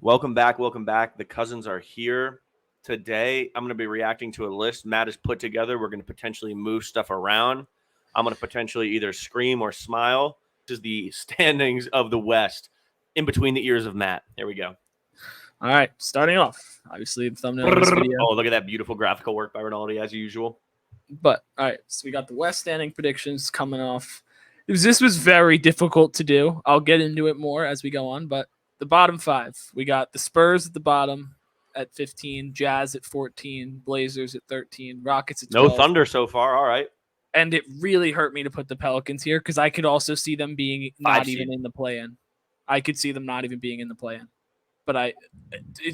Welcome back. Welcome back. The cousins are here. Today, I'm going to be reacting to a list Matt has put together. We're going to potentially move stuff around. I'm going to potentially either scream or smile. This is the standings of the West in between the ears of Matt. Here we go. All right, starting off, obviously the thumbnail of this video. Oh, look at that beautiful graphical work by Rinaldi, as usual. But all right, so we got the West standing predictions coming off. This was very difficult to do. I'll get into it more as we go on, but the bottom five, we got the Spurs at the bottom at 15, Jazz at 14, Blazers at 13, Rockets at 12. No Thunder so far. All right. And it really hurt me to put the Pelicans here because I could also see them being not even in the play-in. I could see them not even being in the play-in. But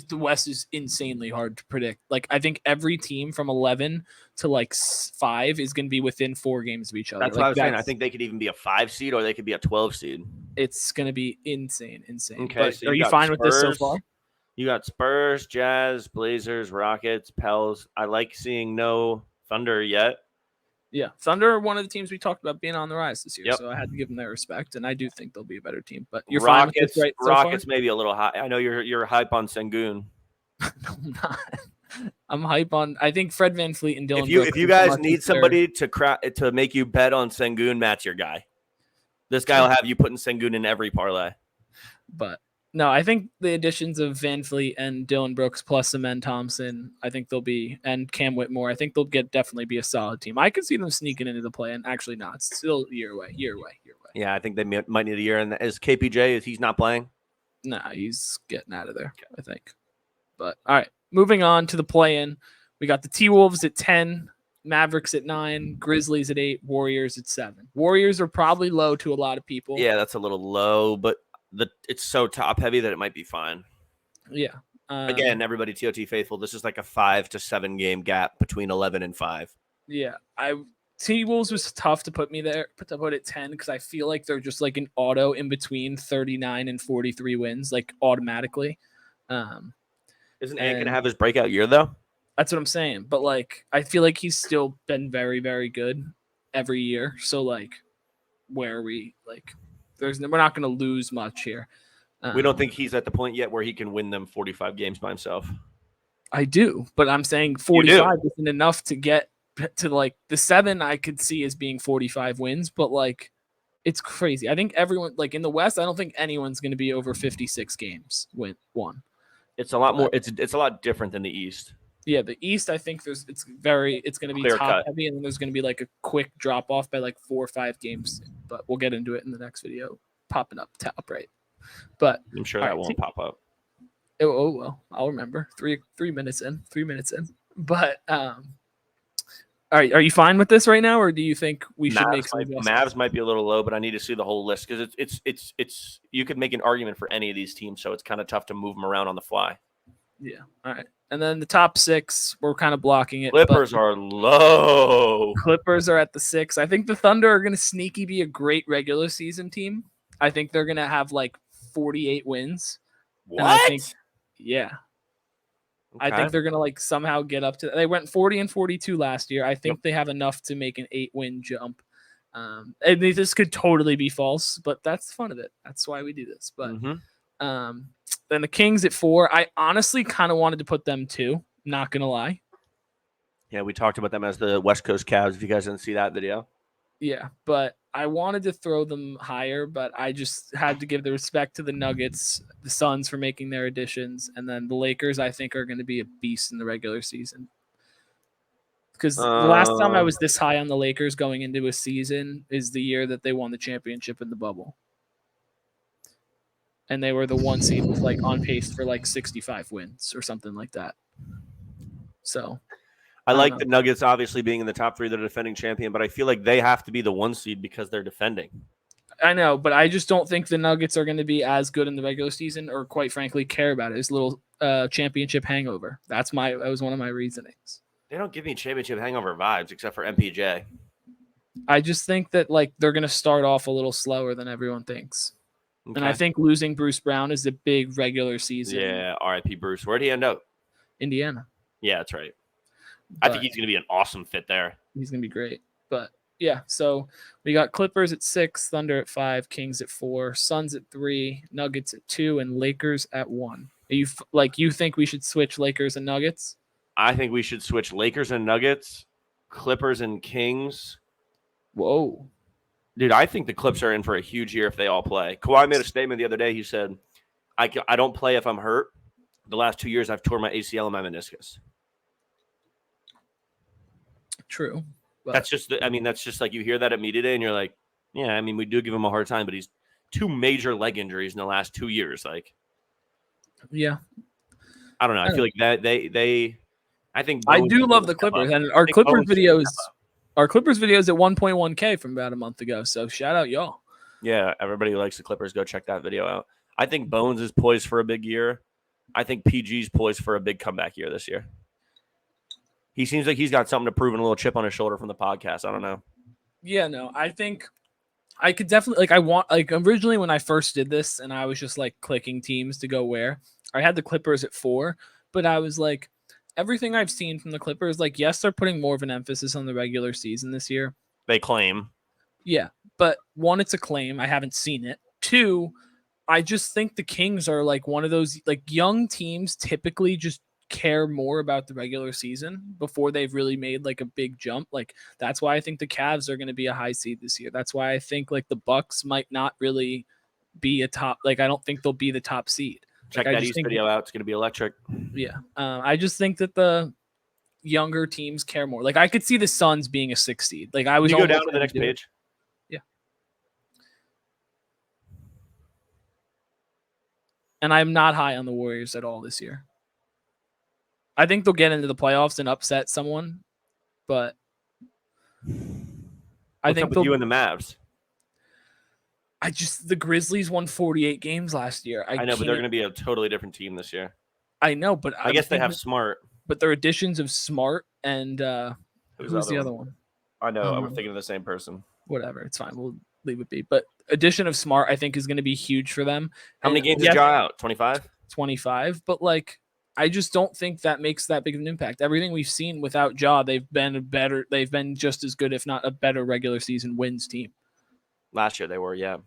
the West is insanely hard to predict. Like, I think every team from 11 to like 5 is going to be within 4 games of each other. That's what I was saying. I think they could even be a 5 seed or they could be a 12 seed. It's going to be insane. Okay, but so are you fine with this so far? You got Spurs, Jazz, Blazers, Rockets, Pels. I like seeing no Thunder yet. Yeah, Thunder are one of the teams we talked about being on the rise this year, so I had to give them their respect, and I do think they'll be a better team. But you're fine with this, right? Rockets maybe a little high. I know you're hype on Sengun. No, I'm not. I'm hype on. I think Fred VanVleet and Dylan. If you guys need somebody to make you bet on Sengun, Matt's your guy. This guy will have you putting Sengun in every parlay. But no, I think the additions of VanVleet and Dylan Brooks plus Amen Thompson, I think they'll be, and Cam Whitmore, I think they'll definitely be a solid team. I could see them sneaking into the play, and actually not. It's still year away. Yeah, I think they might need a year. And is KPJ, he's not playing? Nah, he's getting out of there, I think. But all right, moving on to the play-in. We got the T-Wolves at 10, Mavericks at 9, Grizzlies at 8, Warriors at 7. Warriors are probably low to a lot of people. Yeah, that's a little low, but it's so top heavy that it might be fine. Yeah. Again, everybody TOT faithful. This is like a 5 to 7 game gap between 11 and 5. Yeah, T-Wolves was tough to put me there, to put at 10 because I feel like they're just like an auto in between 39 and 43 wins, like automatically. Isn't Ant gonna have his breakout year though? That's what I'm saying. But like, I feel like he's still been very, very good every year. So like, where are we? Like, we're not going to lose much here. We don't think he's at the point yet where he can win them 45 games by himself. I do, but I'm saying 45 isn't enough to get to like the 7. I could see as being 45 wins, but like, it's crazy. I think everyone, like in the West, I don't think anyone's going to be over 56 games won. It's a lot more. It's a lot different than the East. Yeah, the East, I think it's going to be top heavy, and then there's going to be like a quick drop off by like 4 or 5 games. But we'll get into it in the next video, popping up top right. But I'm sure that won't pop up. Oh well, I'll remember. 3 minutes in. But all right, are you fine with this right now, or do you think we should make some adjustments? Mavs might be a little low, but I need to see the whole list because it's you could make an argument for any of these teams, so it's kind of tough to move them around on the fly. Yeah. All right. And then the top 6, we're kind of blocking it. Clippers are low. Clippers are at the 6. I think the Thunder are going to sneaky be a great regular season team. I think they're going to have like 48 wins. What? Yeah. Okay. I think they're going to like somehow get up to. They went 40 and 42 last year. I think they have enough to make an 8-win jump. And this could totally be false, but that's the fun of it. That's why we do this. But then the Kings at 4. I honestly kind of wanted to put them 2. Not gonna lie. Yeah, we talked about them as the West Coast Cavs. If you guys didn't see that video. Yeah, but I wanted to throw them higher, but I just had to give the respect to the Nuggets, the Suns for making their additions, and then the Lakers. I think are going to be a beast in the regular season. Because the last time I was this high on the Lakers going into a season is the year that they won the championship in the bubble. And they were the 1 seed with like on pace for like 65 wins or something like that. So I like the Nuggets obviously being in the top 3. They're defending champion, but I feel like they have to be the 1 seed because they're defending. I know, but I just don't think the Nuggets are going to be as good in the regular season or quite frankly care about it. It's a little championship hangover. That was one of my reasonings. They don't give me championship hangover vibes except for MPJ. I just think that like they're going to start off a little slower than everyone thinks. Okay. And I think losing Bruce Brown is a big regular season. Yeah, RIP Bruce. Where'd he end up? Indiana. Yeah, that's right. But I think he's going to be an awesome fit there. He's going to be great. But yeah, so we got Clippers at 6, Thunder at 5, Kings at 4, Suns at 3, Nuggets at 2, and Lakers at 1. You think we should switch Lakers and Nuggets? I think we should switch Lakers and Nuggets, Clippers and Kings. Whoa. Dude, I think the Clips are in for a huge year if they all play. Kawhi made a statement the other day. He said, I don't play if I'm hurt. The last 2 years, I've torn my ACL and my meniscus. True. But That's just like you hear that at me today and you're like, yeah, I mean, we do give him a hard time, but he's 2 major leg injuries in the last 2 years. Like, yeah. I don't know. I feel like that I think I Bones do is love gonna the step Clippers, up. and our think Clippers Bones is gonna videos. step up. Our Clippers videos at 1.1K from about a month ago. So shout out y'all. Yeah, everybody who likes the Clippers, go check that video out. I think Bones is poised for a big year. I think PG's poised for a big comeback year this year. He seems like he's got something to prove and a little chip on his shoulder from the podcast. I don't know. Yeah, no, I think I could definitely originally when I first did this and I was just like clicking teams to go where I had the Clippers at 4, but I was like, everything I've seen from the Clippers, like, yes, they're putting more of an emphasis on the regular season this year. They claim. Yeah, but 1, it's a claim. I haven't seen it. 2, I just think the Kings are like one of those like young teams typically just care more about the regular season before they've really made like a big jump. Like that's why I think the Cavs are going to be a high seed this year. That's why I think like the Bucks might not really be a top. Like I don't think they'll be the top seed. Check like, that East video out. It's going to be electric. Yeah, I just think that the younger teams care more. Like I could see the Suns being a 6 seed. Like I was. Can you go down to the next page? Yeah. And I'm not high on the Warriors at all this year. I think they'll get into the playoffs and upset someone, but I think with you and the Mavs. The Grizzlies won 48 games last year. I know, but they're going to be a totally different team this year. I know, but I guess they have Smart. But their additions of Smart and who's the other one? I know. I'm thinking of the same person. Whatever. It's fine. We'll leave it be. But addition of Smart, I think, is going to be huge for them. How many games is Ja out? 25? 25. But, like, I just don't think that makes that big of an impact. Everything we've seen without Ja, they've been just as good, if not a better regular season wins team. Last year they were, yeah.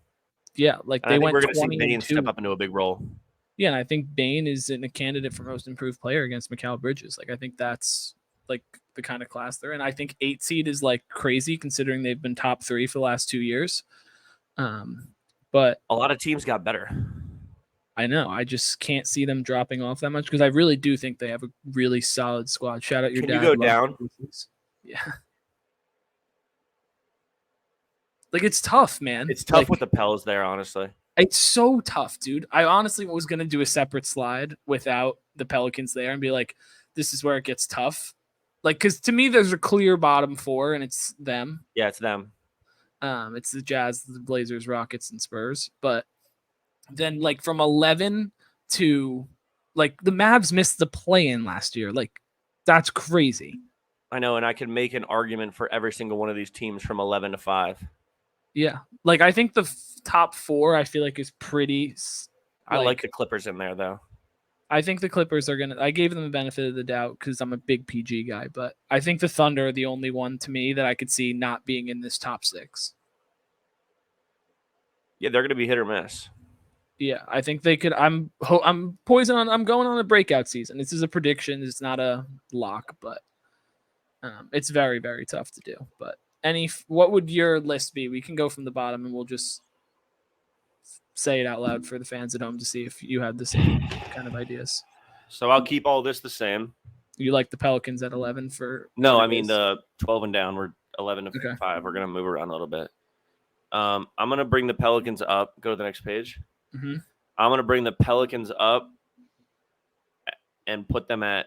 Yeah, like they went 20 see Bane step up into a big role. Yeah, and I think Bane is a candidate for most improved player against Mikal Bridges. Like I think that's like the kind of class they're in. I think 8 seed is like crazy considering they've been top 3 for the last 2 years. But a lot of teams got better. I know. I just can't see them dropping off that much because I really do think they have a really solid squad. Shout out your dad. Can you go down? Yeah. Like, it's tough, man. It's tough with the Pels there, honestly. It's so tough, dude. I honestly was going to do a separate slide without the Pelicans there and be like, this is where it gets tough. Like, because to me, there's a clear bottom 4, and it's them. Yeah, it's them. It's the Jazz, the Blazers, Rockets, and Spurs. But then, like, from 11 to, like, the Mavs missed the play-in last year. Like, that's crazy. I know, and I can make an argument for every single one of these teams from 11 to 5. Yeah. Like, I think the top 4, I feel like, is pretty... I like the Clippers in there, though. I think the Clippers are going to... I gave them the benefit of the doubt because I'm a big PG guy, but I think the Thunder are the only one, to me, that I could see not being in this top 6. Yeah, they're going to be hit or miss. Yeah, I think they could... I'm poised on... I'm going on a breakout season. This is a prediction. It's not a lock, but it's very, very tough to do, but... What would your list be? We can go from the bottom and we'll just say it out loud for the fans at home to see if you had the same kind of ideas. So I'll keep all this the same. You like the Pelicans at 11 for... No, I mean the 12 and down. We're 11 to 5. We're going to move around a little bit. I'm going to bring the Pelicans up. Go to the next page. Mm-hmm. I'm going to bring the Pelicans up and put them at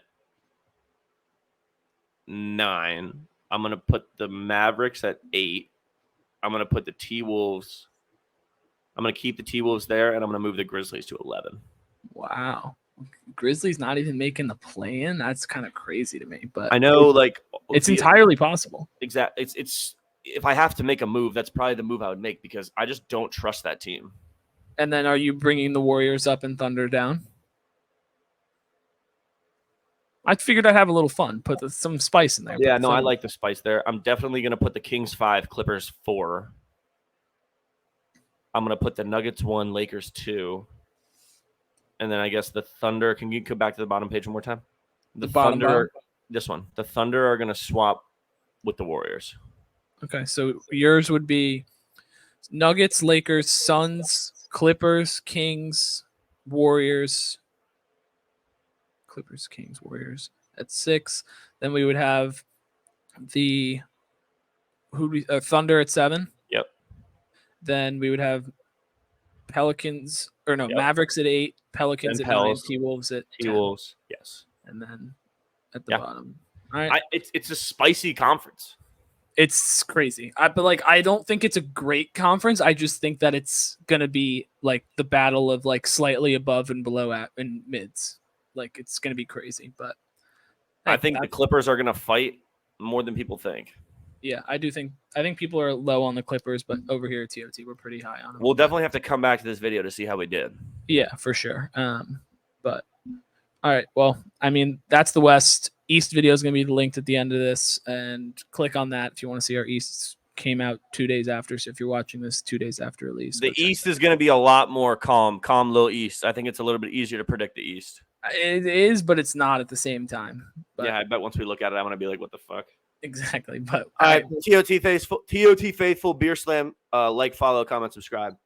9. I'm going to put the Mavericks at 8. I'm going to put the T-Wolves. I'm going to keep the T-Wolves there, and I'm going to move the Grizzlies to 11. Wow. Grizzlies not even making the play-in? That's kind of crazy to me. But I know, like... It's entirely possible. Exactly. It's if I have to make a move, that's probably the move I would make because I just don't trust that team. And then are you bringing the Warriors up and Thunder down? I figured I'd have a little fun, put some spice in there. Yeah, no, I like the spice there. I'm definitely going to put the Kings 5, Clippers 4. I'm going to put the Nuggets 1, Lakers 2. and then I guess the Thunder. Can you go back to the bottom page one more time? The bottom, Thunder. This one. The Thunder are going to swap with the Warriors. Okay, so yours would be Nuggets, Lakers, Suns, Clippers, Kings, Warriors. Clippers, Kings, Warriors at 6. Then we would have the Thunder at 7. Yep. Then we would have Pelicans Yep. Mavericks at 8, Pelicans Then at 9, Pels, T-Wolves at 10. T-Wolves, yes. And then at the bottom. All right. It's a spicy conference. It's crazy. But I don't think it's a great conference. I just think that it's gonna be like the battle of like slightly above and below and mids. Like it's gonna be crazy. But I think the Clippers are gonna fight more than people think. Yeah, I think people are low on the Clippers, but over here at TOT we're pretty high on them. We'll definitely have to come back to this video to see how we did. Yeah, for sure. But all right. Well, I mean, that's the West. East video is going to be linked at the end of this, and click on that if you want to see our East came out 2 days after. So if you're watching this 2 days after release, the East is going to be a lot more calm little East. I think it's a little bit easier to predict the East. It is, but it's not at the same time. But yeah, I bet once we look at it, I'm going to be like, what the fuck? Exactly. But all right, TOT faithful, Beer Slam, like, follow, comment, subscribe.